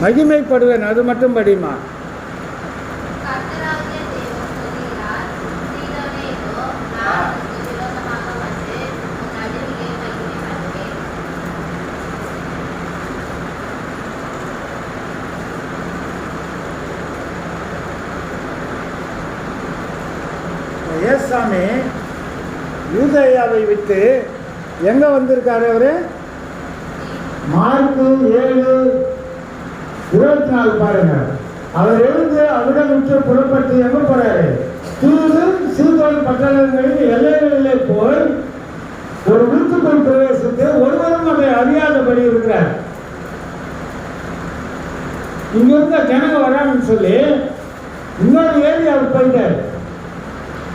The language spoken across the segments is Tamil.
மகிமைப்படுவேன். அது மட்டும் படிமா. ஏசாமி யூதேயாவை விட்டு எங்க வந்திருக்காரு அவரு? மார்க்கு 7:24 பாருங்க. அவர் எழுந்து அவிடம் விட்டு புறப்பட்டு எங்க போறாரு? தூது சீதோன் பட்டணங்களின் எல்லைகளிலே போய் ஒரு வீட்டுக்குள் பிரவேசித்து ஒருவரும் அதை அறியாதபடி இருக்கிறார். இங்க இருந்த ஜனங்க வராங்கன்னு சொல்லி இன்னொரு ஏரியாவுக்கு போயிட்டார்.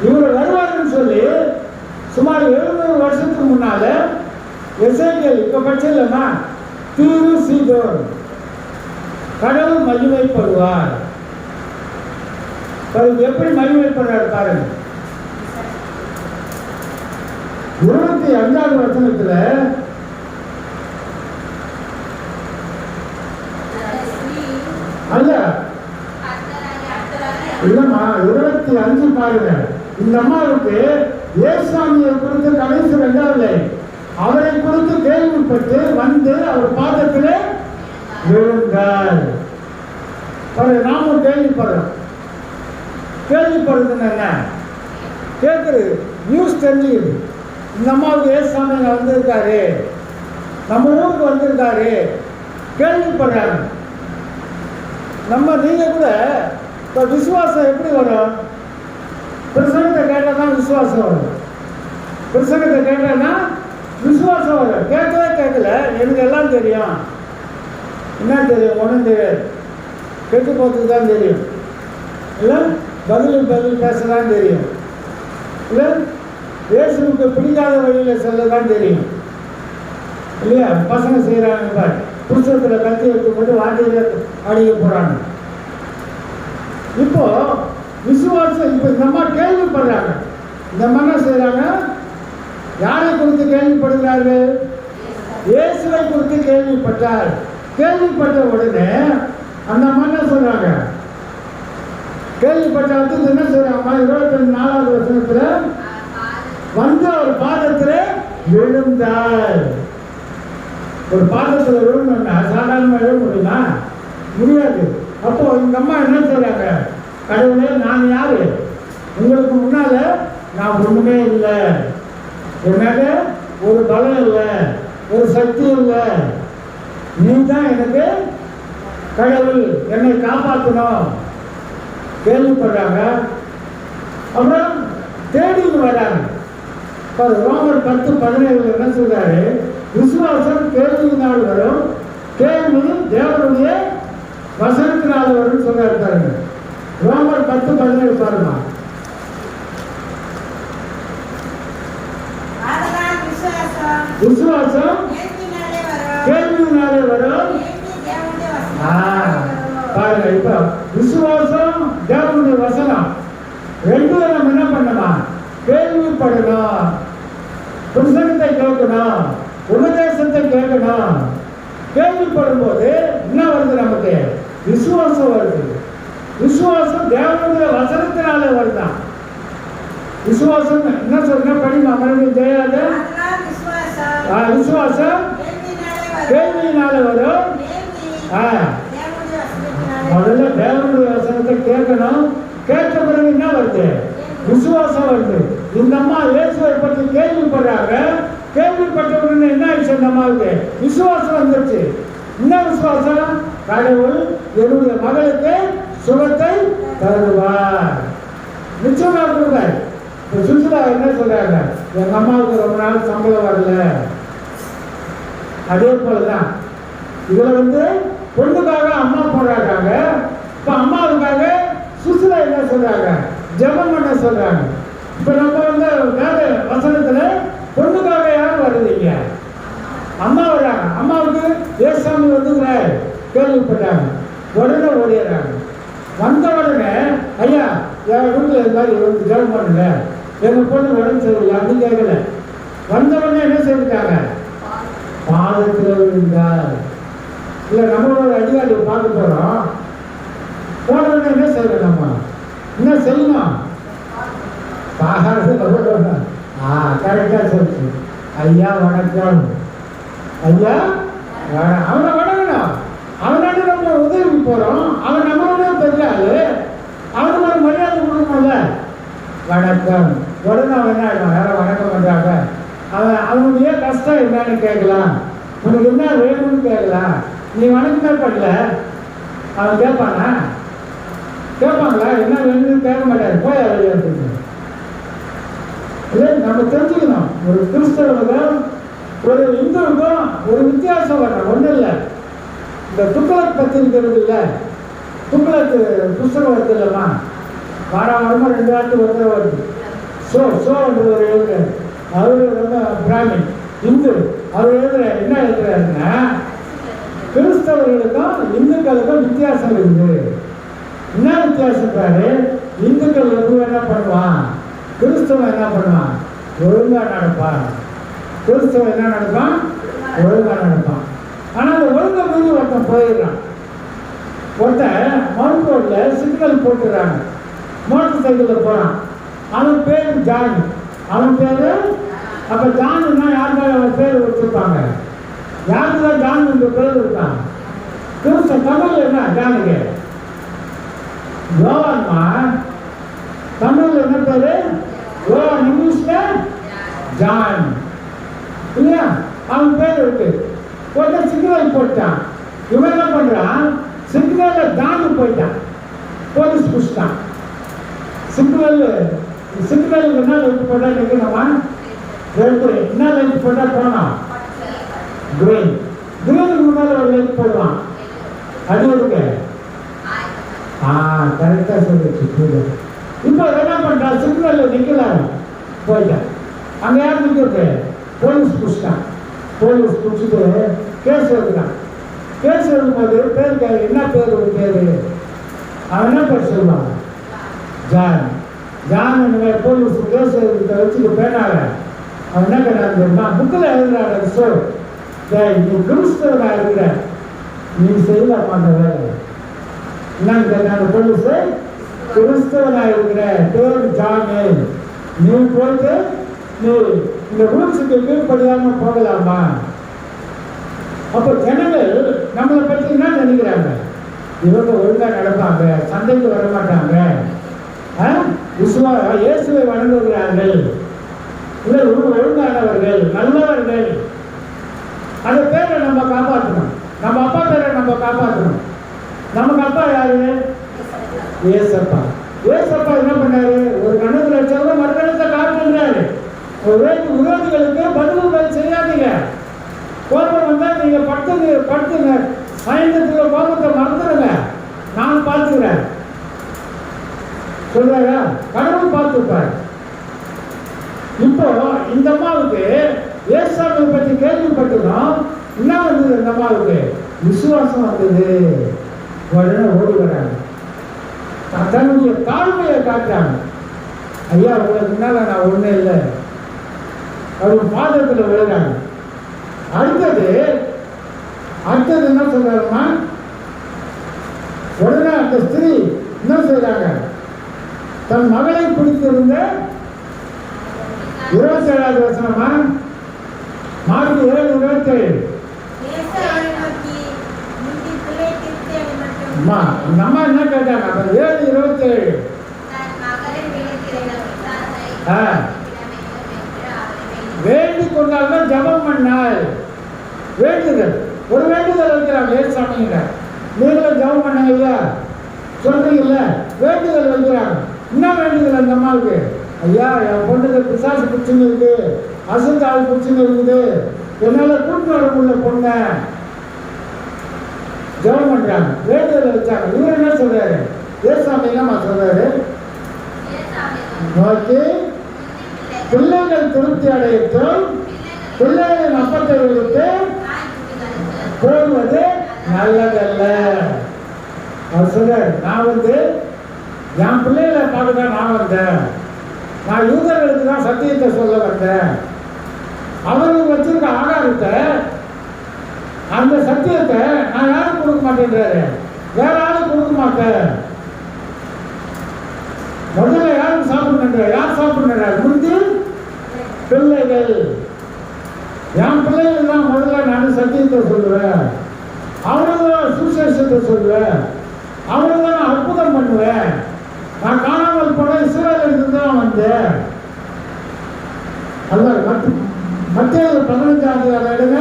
இவர் வருவாருன்னு சொல்லி சுமார் 700 வருஷத்துக்கு முன்னால எசேக்கியேல் இப்ப பட்சமா தீரு சீதோன் கடவுள் மகிமைப்படுவார். எப்படி மகிமைப்படுறார் பாருங்க. 25வது வசனத்துல அல்ல இல்லம்மா 25 பாருங்க. இந்த அம்மாவுக்கு ஏசாமியை குறித்து கடைசி 2வது அவரை குறித்து கேள்விப்பட்டு வந்து அவர் பாதத்திலே விழுந்தார். நாமும் கேள்விப்படுறோம். கேள்விப்படுறது என்ன கேட்குறது? நியூஸ் தெரிஞ்சுக்குது. இந்த அம்மாவுக்கு ஏசாமி வந்திருக்காரு, நம்ம ஊருக்கு வந்திருக்காரு, கேள்விப்படுறாங்க. நீங்க கூட இப்போ விசுவாசம் எப்படி வரும்? பிரசங்கத்தை கேட்டால் தான் விசுவாசம் வரும். பிரசங்கத்தை கேட்டா விசுவாசம் வரும். கேட்கவே கேட்கல, எனக்கு எல்லாம் தெரியும். என்ன தெரியும்? ஒன்றும் தெரியாது. கெட்டு போகிறதுக்கு தான் தெரியும். இல்லை பதில் பேசதான் தெரியும். இல்லை இயேசுவுக்கு பிடிக்காத வழியில் செல்ல தான் தெரியும். இல்லையா? பசங்க செய்கிறாங்க பாரு, புருஷத்தில் கத்தி எடுத்து போட்டு வாட்டியில் அடிக்க போகிறாங்க. இப்போ விசுவாசம் இப்போ இந்த அம்மா கேள்விப்படுறாங்க. இந்த அம்மா என்ன செய்கிறாங்க? யாரை குறித்து கேள்விப்படுகிறார்கள்? இயேசுவை குறித்து கேள்விப்பட்டார். கேள்விப்பட்ட உடனே அந்த அம்மா என்ன சொல்றாங்க? கேள்விப்பட்ட என்ன சொல்றாங்க? 24வது வசனத்துல வந்து ஒரு பாதத்துல விழுந்தார். ஒரு பாதத்துல விழுந்தா சாதாரணமா விழ முடியுமா? முடியாது. அப்போ இந்த அம்மா என்ன சொல்றாங்க? கடவுளே, நான் யாரு? உங்களுக்கு முன்னால நான் ஒண்ணுமே இல்லை. என்னால ஒரு பலம் இல்லை, ஒரு சக்தி இல்லை. நீ தான் எனக்கு கடவுள், என்னை காப்பாற்றணும். கேள்விப்படுறாங்க. அப்புறம் தேடிட்டு வர்றாங்க. ரோமர் 10:17 என்ன சொல்றாரு? விசுவாசம் கேள்வியினால் வரும், கேள்வி தேவனுடைய வசனத்தினால் வரும் சொல்றாரு. ரோமர் 10:17 பாருங்க. விசுவாசம் கேள்வியினாலே வரும். பாருங்க, இப்ப விசுவாசம் தேவனுடைய வசனம் ரெண்டும் நம்ம என்ன பண்ணலாம்? கேள்விப்படணும், புருஷனத்தை கேட்கணும், உபதேசத்தை கேட்கணும். கேள்விப்படும் போது என்ன வருது? நமக்கு விசுவாசம் வருது. விசுவாசம் தேவனுடைய வசனத்தினாலே வருதான். விசுவாசம் என்ன சொல்ற? படிமா மறுபடியும் தெரியாது. விசுவாசம் கேள்வியினால வரும். முதல்ல தேவனுடைய வசனத்தை கேட்கணும். கேட்ட பிறகு என்ன வருது? விசுவாசம் வருது. இந்த அம்மா இயேசுவை பற்றி கேள்விப்படுறாங்க. கேள்விப்பட்ட உடனே என்ன ஆயிடுச்சு? இந்த அம்மாவுக்கு விசுவாசம் வந்துருச்சு. என்ன விசுவாசம்? கடவுள் என்னுடைய மகளுக்கு சுகத்தை தருவார், நிச்சயமா கொடுப்பார். இப்போ சுற்றுலா என்ன சொல்றாங்க? எங்க அம்மாவுக்கு ரொம்ப நாள் சம்பளம் வரல. அதே போலதான் இதுல பொண்ணுக்காக அம்மா போராடுறாங்க. இப்ப அம்மாவுக்காக சுற்றுலா என்ன சொல்றாங்க? ஜெபம் பண்ண சொல்றாங்க. இப்ப நம்ம வேற வசனத்துல பொண்ணுக்காக யாரும் வருவீங்க? அம்மா வர்றாங்க. அம்மாவுக்கு ஏசாமி கேள்விப்பட்டாங்க. உடனே ஓடிடுறாங்க. வந்த உடனே ஐயா என் வீட்டில் இது மாதிரி ஜெபம் பண்ணுங்க, எங்க பொண்ணு உடம்பு சரியில்லை அப்படின்னு கேட்கல. வந்த உடனே என்ன செஞ்சுட்டாங்க? பாதத்தில் விழுந்தார். இல்லை நம்மளோட அதிகாரியை பார்க்க போகிறோம். போனோடனே என்ன செய்யணும்? நம்ம என்ன செய்யணும்? கரெக்டாக சொல்லிச்சு. ஐயா வணக்கம், ஐயா அவனை வணங்கணும். அவனால நம்ம உதவி போகிறோம், அவன் நம்மளோட தெரியாது, அவனுக்கு ஒரு மரியாதை கொடுக்கணும்ல. வணக்கம். உடனே அவன் என்ன ஆகிடும்? யாரும் வணக்கம் பண்ணுறாங்க. அவனுடைய கஷ்டம் என்னன்னு கேட்கலாம், உனக்கு என்ன வேணும்னு கேட்கலாம். நீ வணக்கமே பண்ணல, அவன் கேட்பானா? கேட்பாங்களா? என்ன வேணும்னு கேட்க மாட்டாரு, போய் வெளியே இருக்குது. இல்லை, நம்ம தெரிஞ்சுக்கணும். ஒரு கிறிஸ்தவனுக்கும் ஒரு இந்துவுக்கும் ஒரு வித்தியாசம் வரணும். ஒன்றும் இல்லை, இந்த துக்ளக் பத்திரிக்கிறது இல்லை, துக்ளக் புஸ்தகம் வருது இல்லைம்மா, வாரமாக 2 வாரத்துக்கு ஒரு வருது. ஷோன்றது ஒரு எழுதுறாரு. அவரு வந்து பிராமின் இந்து. அவர் என்ன எழுதுறாருன்னா, கிறிஸ்தவர்களுக்கும் இந்துக்களுக்கும் வித்தியாசம் இருக்குது. என்ன வித்தியாசம் பாரு? இந்துக்கள் எப்படி என்ன பண்ணுவான், கிறிஸ்தவன் என்ன பண்ணுவான்? ஒழுங்கா நடப்பான். கிறிஸ்தவன் என்ன நடப்பான்? ஒழுங்கா நடப்பான். ஆனால் அந்த ஒழுங்கை மீறி ஒருத்தன் போயிடுறான். ஒருத்தன் மவுண்ட் ரோட்ல சிக்னல் போட்டுறாங்க, மோட்டர் சைக்கிளில் போகிறான். அவன் பேர் ஜான். அவன் பேர் அப்போ ஜான்னா யாருக்காக அவன் பேர் வச்சுருப்பாங்க? யாருக்கு தான் ஜான் என்ற பேர் இருக்கான்? கிறிஸ்தவ தமிழ் என்ன ஜானுக்கு? யோவான்மா. தமிழ் என்ன பேரு? யோவான். இங்கிலீஷ்ல ஜான் இல்லையா? அவன் பேர் இருக்கு. ஒருத்தர் சிக்னல் போட்டான். இவன் என்ன பண்றான்? சிக்னல்ல தாண்டி போயிட்டான். போலீஸ் புடிச்சிட்டான். சிக்னலுக்கு என்ன லைட் போட்டா நிற்கணுமா? என்ன லைட் போட்டா போனோம்? கிரீன். கிரீனுக்கு முன்னால ஒரு லைட் போடுவான். அது இருக்கு. கரெக்டா சொல்லிச்சு. இப்போ என்ன பண்றா? சிக்னல்ல நிக்கலாம், போயிட்டான். அங்க யார் நிற்கிறது? போலீஸ் புடிச்சிட்டான். போலீஸ் புடிச்சிட்டு கேஸ் எழுதுறான். கேஸ் எழுதும்போது பேர் கேள்வி, என்ன பேர்? ஒரு பேரு. அவன் என்ன பேர் சொல்லுவான்? ஜான். ஜான் போலீஸ் கேஸ் வச்சுட்டு பேனாக அவன் என்ன கேட்டான்? புக்கில் எழுதுறாரு. நீ கிறிஸ்தவனா இருக்கிற, நீ செய்யலாமா அந்த வேலை? என்னன்னு கேட்டாங்க போலீஸ். கிறிஸ்தவனா இருக்கிற, பேர் ஜானு, நீ போயிட்டு நீ இந்த ரூல்ஸுக்கு கீழ்படியாம போகலாமா? அப்போ ஜனங்கள் நம்மளை பற்றி என்ன நினைக்கிறாங்க? இவங்க ஒழுங்கா நடப்பாங்க, சண்டைக்கு வர மாட்டாங்க, இயேசுவை வணங்குகிறார்கள், இல்லை ஒழுங்கானவர்கள், நல்லவர்கள். அந்த பேரை நம்ம காப்பாற்றணும். நம்ம அப்பா பேரை நம்ம காப்பாற்றணும். நமக்கு அப்பா யாரு? ஏசப்பா. ஏசப்பா என்ன பண்ணாரு? ஒரு கணத்துல வச்சவங்க மறுகணத்தை காட்டுறாரு. விரோதிகளுக்கு பதில்கள் செய்யாதீங்க. கோபம் வந்தா நீங்க படுத்துங்க, சாயந்தரத்துல கோபத்தை மறந்துடுங்க, நான் பார்த்துக்கிறேன் சொல்றாரா? கடவுள் பார்த்துப்பார். இப்போ இந்த அம்மாவுக்கு ஏசாவை பற்றி கேள்விப்பட்டதும் என்ன வந்தது? இந்த அம்மாவுக்கு விசுவாசம் வந்தது. உடனே ஓடி வராங்க, தன்னுடைய தாழ்மையை காட்டுறாங்க. ஐயா, உங்களுக்கு முன்னால நான் ஒண்ணு இல்லை, அவர் பாதத்தில் விழுறாங்க. அடுத்தது என்ன சொல்றாருன்னா, உடனே அந்த ஸ்திரீ என்ன செய்யறாங்க? தன் மகளை பிடித்திருந்த 27வது வசனமா, மார்க் 7:27. அந்த அம்மா என்ன கேட்டாங்க? 7:27. வேண்டிக் கொண்டால்தான் ஜபம் பண்ணால். வேண்டுதல், ஒரு வேண்டுதல் வைக்கிறாங்க. ஏசாமிங்க நீங்களும் ஜபம் பண்ணாங்க இல்லையா சொல்றீங்கல்ல? வேண்டுதல் வைக்கிறாங்க. என்ன வேண்டுதல் அந்த அம்மாவுக்கு? ஐயா, என் பொண்ணுக்கு பிசாசு பிடிச்சுன்னு இருக்கு, அசுத்தாள் பிடிச்சுன்னு இருக்குது, என்னால கூட்டு வர முடியல பொண்ண. ஜபம் பண்றாங்க, வேண்டுதல் வச்சாங்க. இவர் என்ன சொல்றாரு? ஏசாமி என்னமா சொல்றாரு? நோக்கி பிள்ளைகள் திருப்தி அடையட்டும், பிள்ளைகளின் அப்பத்தை எடுத்து போடுவது நல்லதல்ல. அவர் சொல்றாரு, நான் என் பிள்ளைகளை பார்க்கதான் நான் வந்தேன், நான் யூதர்களுக்கு தான் சத்தியத்தை சொல்ல வந்தேன். அவர்கள் வச்சிருக்க ஆகாரத்தை அந்த சத்தியத்தை நான் யாரும் கொடுக்க மாட்டேன்றாரு, வேற ஆளும் கொடுக்க மாட்டேன். முதல்ல யாரும் சாப்பிடுன்ற, யார் சாப்பிடுறாரு? முந்தி பிள்ளைகள். என் பிள்ளைகள் தான் முதல்ல நான் சத்தியத்தை சொல்லுவேன், அவனுக்கு தான் சுசேஷத்தை சொல்லுவேன், அவனுக்கு தான் நான் அற்புதம் பண்ணுவேன். நான் காணாமல் போன இஸ்ரவேலிலிருந்து தான் வந்தேன். அதான் மத்திய 15 எடுங்க.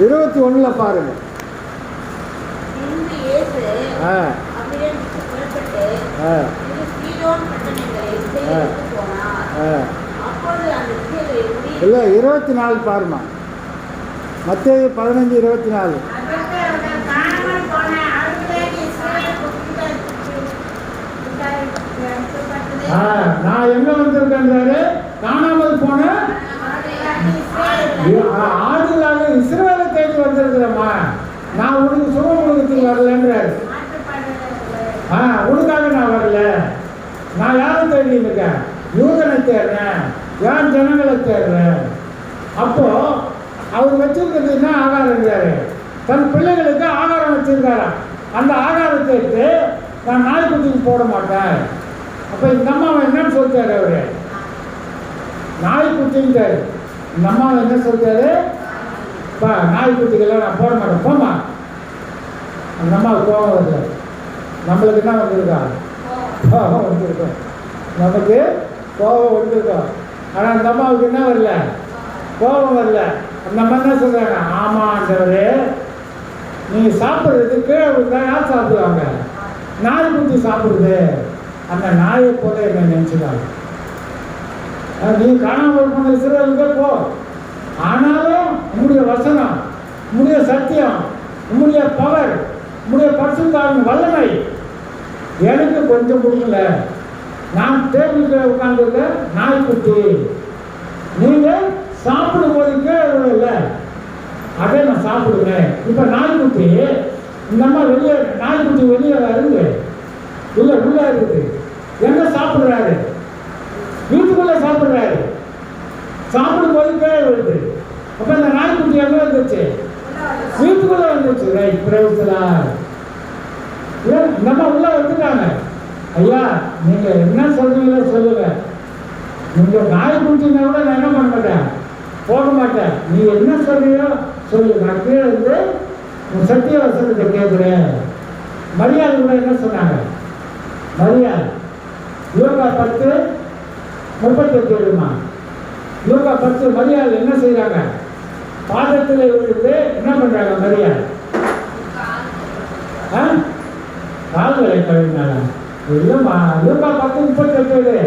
21 பாருங்க. இல்லை 24 பாருமா. மத்திய 15:24. நான் எங்க வந்திருக்கேன்? காணாமல் போன ஆடுகளாக இஸ்ரவேலை தேடி வந்திருக்கிறேம்மா. நான் உனக்கு சுகம் கொடுக்கறதுக்கு வரலன்றாரு. உனக்காக நான் வரல. நான் யாரை தேடி இருக்கேன்? யூதனை தேடுறேன், யார் ஜனங்களை தேடுறேன். அப்போ அவர் வச்சிருக்கிறது என்ன ஆகாரங்கிறாரு? தன் பிள்ளைகளுக்கு ஆகாரம் வச்சிருக்காரா. அந்த ஆகாரத்தை எடுத்து நான் நாய்க்குட்டிக்கு போட மாட்டேன். அப்போ இந்த அம்மாவை என்னன்னு சொல்லிட்டாரு? அவரு நாய்க்குட்டின்ட்டாரு. இந்த அம்மாவை என்ன சொல்லிட்டாரு? நாய்க்குட்டிக்கெல்லாம் நான் போட மாட்டேன், போமா. அந்த அம்மாவுக்கு கோபம் வருது. நம்மளுக்கு என்ன வந்திருக்கா? கோபம் வந்திருக்கோம். நமக்கு கோபம் வந்திருக்கோம். ஆனால் அந்த அம்மாவுக்கு என்ன வரல? கோபம் வரல. அந்த அம்மா என்ன சொல்றாங்க? ஆமாண்டவரே, நீங்கள் சாப்பிட்றதுக்கு தான் யார் சாப்பிடுவாங்க? நாய்க்குட்டி சாப்பிடுது. அந்த நாயை போல என்ன நினைச்சுக்காங்க. நீ காணாமல் போன இஸ்ரவேலுக்கு போ. ஆனாலும் உங்களுடைய வசனம், உங்களுடைய சத்தியம், உங்களுடைய பவர், உங்களுடைய பரிசுத்தாவின் வல்லமை எனக்கு கொஞ்சம் கொடுக்கல. நான் டேபிளுக்கு உட்கார்ந்துருக்க நாய்க்குட்டி. நீங்க சாப்பிடும் போது கேட்கல, அதை நான் சாப்பிடுவேன். இப்ப நாய்க்குட்டி இந்த அம்மா வெளியே, நாய்க்குட்டி வெளியே வருது இல்ல, உள்ள இருக்குது. எங்க சாப்பிடுறாரு? வீட்டுக்குள்ள சாப்பிடுறாரு. சாப்பிடும் போது பேர் வருது. அப்ப இந்த நாய்க்குட்டி எங்க வந்துச்சு? வீட்டுக்குள்ள வந்துச்சு. ரைட், பிரேசலா. நம்ம உள்ள வந்துட்டாங்க. ஐயா, நீங்க என்ன சொல்றீங்களோ சொல்லுங்க. நீங்க நாய்க்குட்டினா கூட நான் என்ன பண்ண மாட்டேன், போக மாட்டேன். நீ என்ன சொல்றீங்களோ சொல்லு. நான் கீழே இருந்து உன் சத்திய வசனத்தை கேட்கிறேன். மரியாதை கூட என்ன சொன்னாங்க? மரியாதை யோகா 10:38. யோகா 10 மரியாதை என்ன செய்யறாங்க? பாதத்தில் விழுந்து என்ன பண்றாங்க? மரியாதை கால்களை கழுவினால இல்லைம்மா. யோகா 10:38.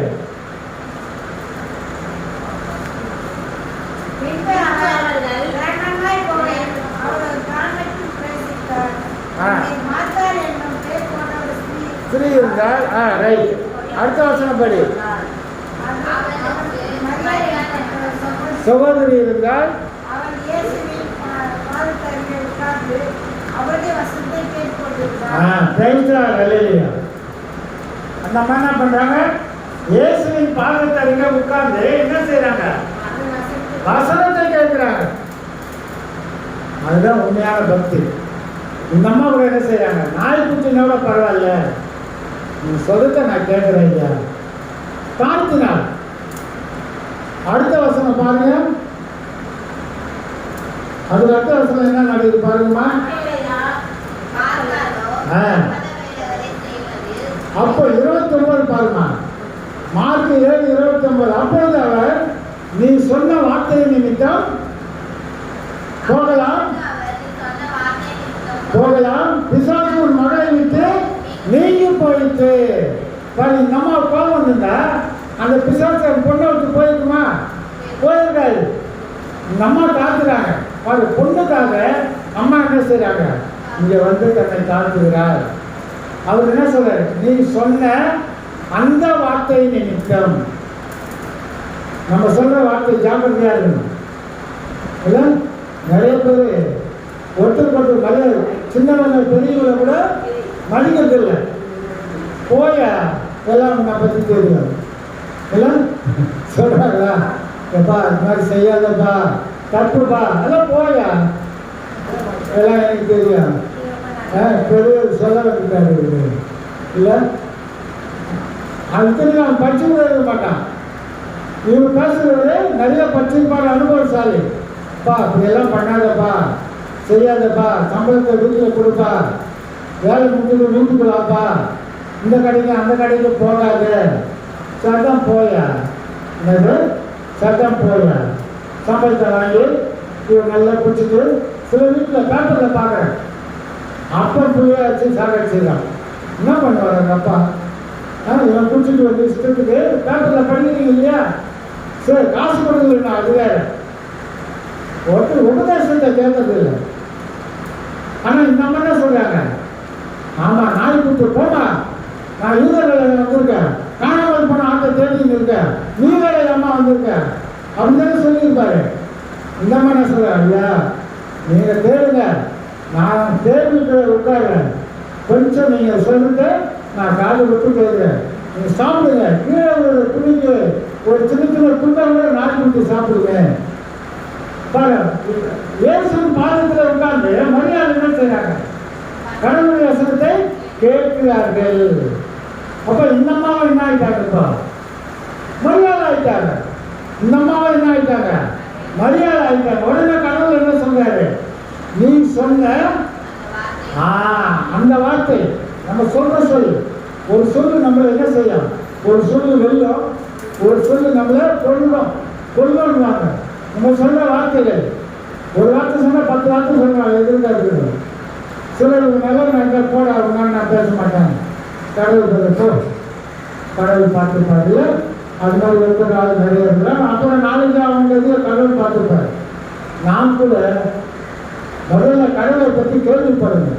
ஸ்திரீ இருந்தால் ரைட். அடுத்த வசனம் படி. சகோதரி இருந்தால் அந்த அம்மா என்ன பண்றாங்க? இயேசுவின் பாதத்தை அருகே உட்கார்ந்து என்ன செய்யறாங்க? வசனத்தை கேட்கிறாங்க. அதுதான் உண்மையான பக்தி. இந்த அம்மா கூட என்ன செய்யறாங்க? நாய்க்குட்டினோட பரவாயில்ல, நீ சொல்றத நான் கேட்கிறேன் ஐயா. தாழ்த்தினார். அடுத்த வசனம் பாருங்க. அதுல அடுத்த வசனம் என்ன நடக்குது பாருங்கம்மா. அப்போ 29 பாருமா. மார்க் 7:29. அப்பொழுது அவர், நீ சொன்ன வார்த்தை நிமித்தம் போகலாம் போகலாம், பிசாசு உன் மகளை விட்டு நீங்கி போயிட்டு. இந்த அம்மா கோபம் வந்திருந்தா அந்த பிசாசு பொண்ணை விட்டு போயிருக்குமா? போயிருக்காது. இந்த அம்மா தாக்குறாங்க. ஒரு பொண்ணுக்காக அம்மா என்ன செய்யறாங்க? இங்க வந்து தன்னை தாக்குகிறார். அவர் என்ன சொல்றாரு? நீ சொன்ன அந்த வார்த்தை நிமித்தம். நம்ம சொல்ற வார்த்தை ஜாக்கிரதையா இருக்கணும். நிறைய பேர் ஒருத்தருக்கு மரியாதை, சின்னவங்க பெரியவங்களை கூட மதிக்கிறது இல்லை. போய எல்லாம் உன்னை பற்றி தெரியும். இல்லை சொல்கிறாங்களா? எப்பா இந்த மாதிரி செய்யாதப்பா, தப்புப்பா, அதெல்லாம் போயா, எல்லாம் எனக்கு தெரியும். பெரிய சொல்ல வந்துட்டாரு இல்லை, அதுக்கு அவன் படிச்சு கூட இருக்க மாட்டான். இவங்க பேசுறது நிறைய படிச்சிருப்பாரு, அனுபவசாலி. பா இப்படியெல்லாம் பண்ணாதப்பா, செய்யாதப்பா, சம்பளத்தை வீட்டில் கொடுப்பா, வேலை முடிஞ்சு வீட்டுக்கு வாப்பா, இந்த கடைக்கு அந்த கடைக்கு போகாது, சட்டம் போயா, என்னது சட்டம் போயா, சம்பளத்தை வாங்கி இவன் நல்லா பிடிச்சிட்டு சில வீட்டில் பேப்பரில் பார்க்குறேன், அப்பா புள்ளியா வச்சு சாகடிச்சிருக்கான். என்ன பண்ணுவார் அந்த அப்பா? இவன் பிடிச்சிட்டு வந்து இஷ்டத்துக்கு பேப்பரில் படிக்கிறீங்க இல்லையா, சரி காசு கொடுக்கலண்ணா, அது வேற. ஒருத்தர் உபதேசத்தை கேட்கறது இல்லை. ஆனால் இந்த அம்மா என்ன சொல்றாங்க? ஆமாம், நாய் கூட்டு போமா, நான் யூதர்களை வந்திருக்கேன், காணாமல் போன ஆட்டை தேடின்னு இருக்கேன், நீ வேலை அம்மா வந்திருக்கேன் அப்படின்னு சொல்லியிருப்பாரு. இந்த அம்மா என்ன சொல்ற? ஐயா நீங்கள் தேடுங்க, நான் தேடிட்டு உட்காருறேன், கொஞ்சம் நீங்கள் சொல்லிட்டு நான் காது விட்டு போயிடுறேன், நீங்கள் சாப்பிடுங்க, கீழே ஒரு துணிக்கு ஒரு சின்ன சின்ன துண்டை நாய் குடிச்சு சாப்பிடுங்க. இயேசுவின் பாதத்தில் உட்கார்ந்து மரியாதை என்ன செய்யறாங்க? கடவுளுடைய வசனத்தை கேட்கிறார்கள். அப்ப இந்த அம்மாவை என்ன ஆயிட்டாங்க? இப்போ மரியாதை ஆயிட்டாங்க. இந்த அம்மாவை என்ன ஆயிட்டாங்க? மரியாதை ஆயிட்டாங்க. உடனே கடவுள் என்ன சொல்றாரு? நீ சொன்ன அந்த வார்த்தை, நம்ம சொல்ற சொல், ஒரு சொல்லு நம்மளை என்ன செய்யும்? ஒரு சொல்லு வெல்லும், ஒரு சொல்லு நம்மளை கொள்ளுவாங்க. நம்ம சொல்ற வார்த்தைகள், ஒரு வார்த்தை சொன்னா 10 வார்த்தை சொல்றாங்க, எதிர்காலத்தில் சிலர் நல்ல போட அவங்க நான் பேச மாட்டேன், கடவுள் பார்த்துப்பாரு. அது மாதிரி இருக்கிற ஆள் நிறைய இருக்கிறார். அப்புறம் நாளைக்கு அவங்க கடவுள் பார்த்துப்பாரு. நாம் கூட முதல்ல கடவுளை பற்றி கேள்விப்படுங்க.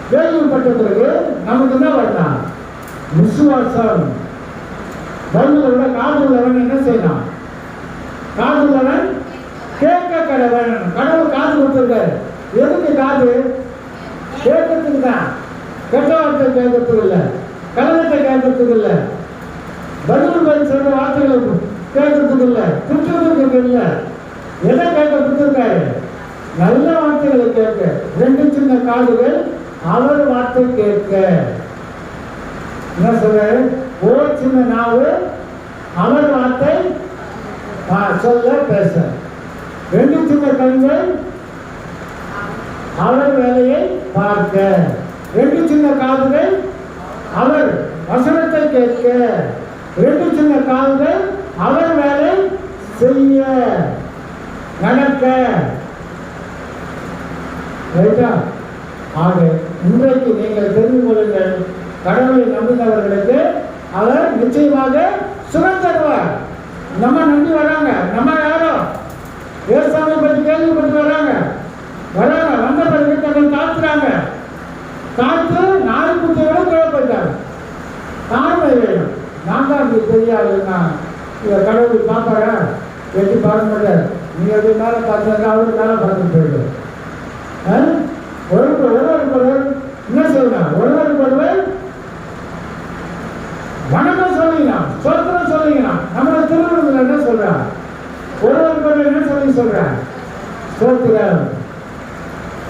கேள்விப்பட்ட பிறகு நமக்கு என்ன வரலாம்? விசுவாசம். பைபிளை விட காதுள்ளவன் என்ன செய்யலாம்? காதுள்ளவன் கேட்க கடவன். கடவுள் காது கொடுத்துருக்காரு. எதுக்கு காது? கேட்கறதுக்கு தான். கெட்ட வார்த்தை கேட்கறதுக்கு இல்லை, கலனத்தை கேட்கறதுக்கு இல்லை, பதில் சொல்ற வார்த்தைகளை கேட்கறதுக்கு இல்லை, குற்றத்துக்கு இல்லை. எதை கேட்க கொடுத்துருக்காரு? நல்ல வார்த்தைகளை கேட்க. 2 சின்ன காதுகள் அவர் வார்த்தை கேட்க. என்ன சொல்ற? ஒரு சின்ன நாவு அவர் வார்த்தை சொல்ல பேச. 2 சின்ன கண்கள் அவர் வேலையை பார்க்க. 2 சின்ன காதுகள் அவர் வசனத்தை கேட்க. 2 சின்ன காதுகள் அவர் வேலை செய்ய, நடக்க. ரைட்டா? ஆக இன்றைக்கு நீங்கள் தெரிந்து கொள்ளுங்கள், கடவுளை நம்பினவர்களுக்கு அவர் நிச்சயமாக சுகம் தருவார். நம்ம நம்பி வராங்க, நம்ம யாரோ விவசாயம் பற்றி கேள்விப்பட்டு வராங்க, வந்த பிறகு தங்கள் காத்துறாங்க. காத்து 4 குட்டியோட தேவைப்பட்டாங்க. தாழ்மை வேணும். நான் தான் அப்படி தெரியாதுன்னா கடவுள் பார்ப்பாரா? எட்டி பார்க்க மாட்டார். நீ அது மேலே பார்த்தாங்க, அவரு மேலே பார்த்து போயிடும். ஒருவர் என்ன சொல்லலாம்? ஒருவர் வணக்கம் சொல்லிங்கன்னா, சொந்தம் சொல்லிங்கன்னா, நம்மளோட திருமணத்தில் என்ன சொல்றான்? ஒருவர் என்ன சொல்லி சொல்றான்? சோத்திரம்.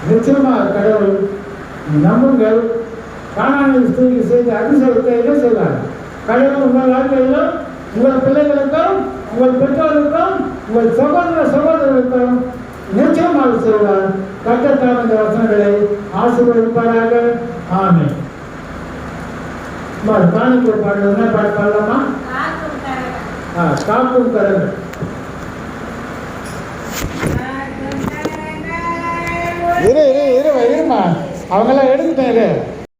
நிச்சயமா கடவுள் நம்புங்கள். காணாமல் ஸ்திரீக்கு செய்த அதிசயத்தை என்ன செய்வார்? கடவுள் உங்கள் வாழ்க்கையிலும், உங்கள் பிள்ளைகளுக்கும், உங்கள் பெற்றோருக்கும், உங்கள் சகோதரர்களுக்கும் நிச்சயமாக செய்வார். கட்டத்தான இந்த வசனங்களை ஆசீர்வதிப்பாராக. ஆமென். காணிக்கை பாடலாம், பாடலாமா? காக்கும் கரங்கள். இருமா, அவங்கெல்லாம் எடுத்துட்டேன்.